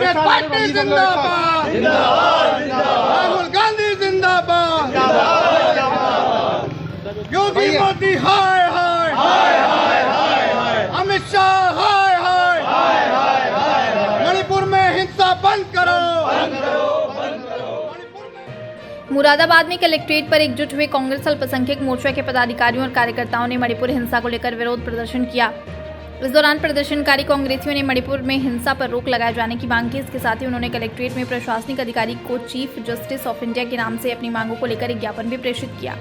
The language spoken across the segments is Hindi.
कांग्रेस पार्टी जिंदाबाद, राहुल गांधी जिंदाबाद, योगी मोदी हाय हाय, अमित शाह हाय हाय, मणिपुर में हिंसा बंद करो। मुरादाबाद में कलेक्ट्रेट पर एकजुट हुए कांग्रेस अल्पसंख्यक मोर्चा के पदाधिकारियों और कार्यकर्ताओं ने मणिपुर हिंसा को लेकर विरोध प्रदर्शन किया। इस दौरान प्रदर्शनकारी कांग्रेसियों ने मणिपुर में हिंसा पर रोक लगाए जाने की मांग की। इसके साथ ही उन्होंने कलेक्ट्रेट में प्रशासनिक अधिकारी को चीफ जस्टिस ऑफ इंडिया के नाम से अपनी मांगों को लेकर एक ज्ञापन भी प्रेषित किया।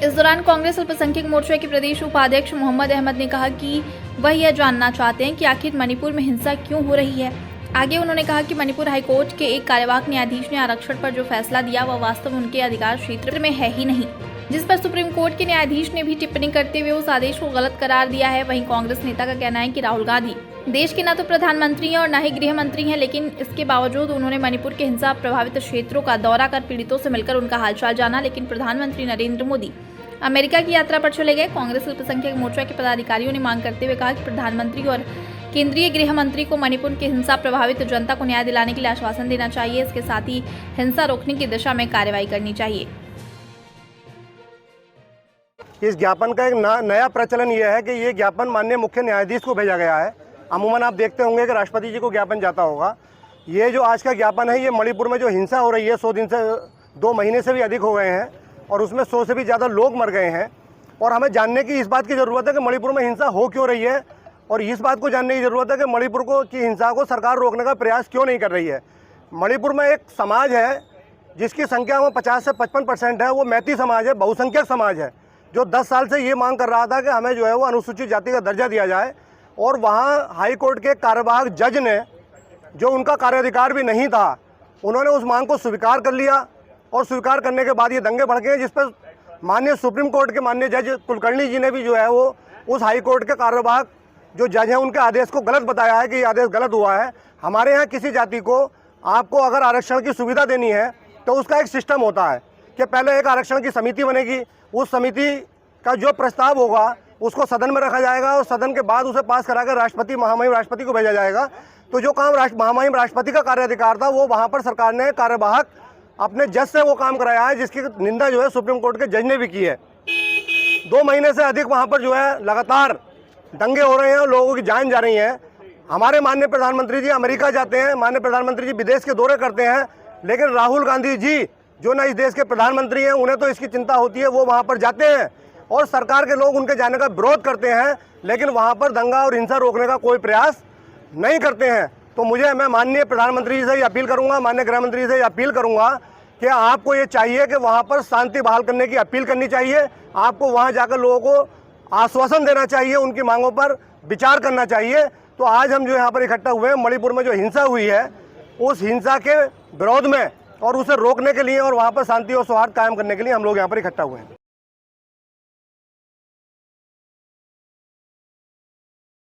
इस दौरान कांग्रेस अल्पसंख्यक मोर्चा के प्रदेश उपाध्यक्ष मोहम्मद अहमद ने कहा कि वह यह जानना चाहते हैं कि आखिर मणिपुर में हिंसा क्यों हो रही है। आगे उन्होंने कहा कि मणिपुर हाईकोर्ट के एक कार्यवाहक न्यायाधीश ने आरक्षण पर जो फैसला दिया वह वास्तव में उनके अधिकार क्षेत्र में है ही नहीं, जिस पर सुप्रीम कोर्ट के न्यायाधीश ने भी टिप्पणी करते हुए उस आदेश को गलत करार दिया है। वहीं कांग्रेस नेता का कहना है कि राहुल गांधी देश के न तो प्रधानमंत्री हैं और न ही गृह मंत्री हैं, लेकिन इसके बावजूद उन्होंने मणिपुर के हिंसा प्रभावित क्षेत्रों का दौरा कर पीड़ितों से मिलकर उनका हालचाल जाना। लेकिन प्रधानमंत्री नरेंद्र मोदी अमेरिका की यात्रा पर चले गए। कांग्रेस अल्पसंख्यक मोर्चा के पदाधिकारियों ने मांग करते हुए कहा कि प्रधानमंत्री और केंद्रीय गृह मंत्री को मणिपुर के हिंसा प्रभावित जनता को न्याय दिलाने के लिए आश्वासन देना चाहिए। इसके साथ ही हिंसा रोकने की दिशा में कार्रवाई करनी चाहिए। इस ज्ञापन का एक नया प्रचलन यह है कि ये ज्ञापन माननीय मुख्य न्यायाधीश को भेजा गया है। अमूमन आप देखते होंगे कि राष्ट्रपति जी को ज्ञापन जाता होगा। ये जो आज का ज्ञापन है, ये मणिपुर में जो हिंसा हो रही है 100 दिन से 2 महीने से भी अधिक हो गए हैं और उसमें 100 से भी ज़्यादा लोग मर गए हैं। और हमें जानने की इस बात की ज़रूरत है कि मणिपुर में हिंसा हो क्यों रही है, और इस बात को जानने की ज़रूरत है कि मणिपुर की हिंसा को सरकार रोकने का प्रयास क्यों नहीं कर रही है। मणिपुर में एक समाज है जिसकी संख्या में 50 से 55% है, वो मैती समाज है, बहुसंख्यक समाज है, जो 10 साल से ये मांग कर रहा था कि हमें जो है वो अनुसूचित जाति का दर्जा दिया जाए। और वहाँ हाई कोर्ट के कार्यवाहक जज ने, जो उनका कार्याधिकार भी नहीं था, उन्होंने उस मांग को स्वीकार कर लिया और स्वीकार करने के बाद ये दंगे भड़के हैं, जिस पर माननीय सुप्रीम कोर्ट के माननीय जज कुलकर्णी जी ने भी जो है वो उस हाई कोर्ट के कार्यवाहक जो जज हैं उनके आदेश को गलत बताया है कि ये आदेश गलत हुआ है। हमारे यहाँ किसी जाति को आपको अगर आरक्षण की सुविधा देनी है तो उसका एक सिस्टम होता है कि पहले एक आरक्षण की समिति बनेगी, उस समिति का जो प्रस्ताव होगा उसको सदन में रखा जाएगा और सदन के बाद उसे पास कराकर राष्ट्रपति महामहिम राष्ट्रपति को भेजा जाएगा। तो जो काम महामहिम राष्ट्रपति का कार्याधिकार था वो वहाँ पर सरकार ने कार्यवाहक अपने जज से वो काम कराया है, जिसकी निंदा जो है सुप्रीम कोर्ट के जज ने भी की है। 2 महीने से अधिक वहाँ पर जो है लगातार दंगे हो रहे हैं और लोगों की जान जा रही है। हमारे माननीय प्रधानमंत्री जी अमेरिका जाते हैं, माननीय प्रधानमंत्री जी विदेश के दौरे करते हैं, लेकिन राहुल गांधी जी जो ना इस देश के प्रधानमंत्री हैं, उन्हें तो इसकी चिंता होती है, वो वहाँ पर जाते हैं और सरकार के लोग उनके जाने का विरोध करते हैं, लेकिन वहाँ पर दंगा और हिंसा रोकने का कोई प्रयास नहीं करते हैं। तो मैं माननीय प्रधानमंत्री जी से ही अपील करूँगा, माननीय गृह मंत्री से ही अपील करूँगा कि आपको ये चाहिए कि वहाँ पर शांति बहाल करने की अपील करनी चाहिए। आपको वहाँ जाकर लोगों को आश्वासन देना चाहिए, उनकी मांगों पर विचार करना चाहिए। तो आज हम जो यहाँ पर इकट्ठा हुए हैं, मणिपुर में जो हिंसा हुई है उस हिंसा के विरोध में और उसे रोकने के लिए और वहाँ पर शांति और सौहार्द कायम करने के लिए हम लोग यहाँ पर इकट्ठा हुए हैं।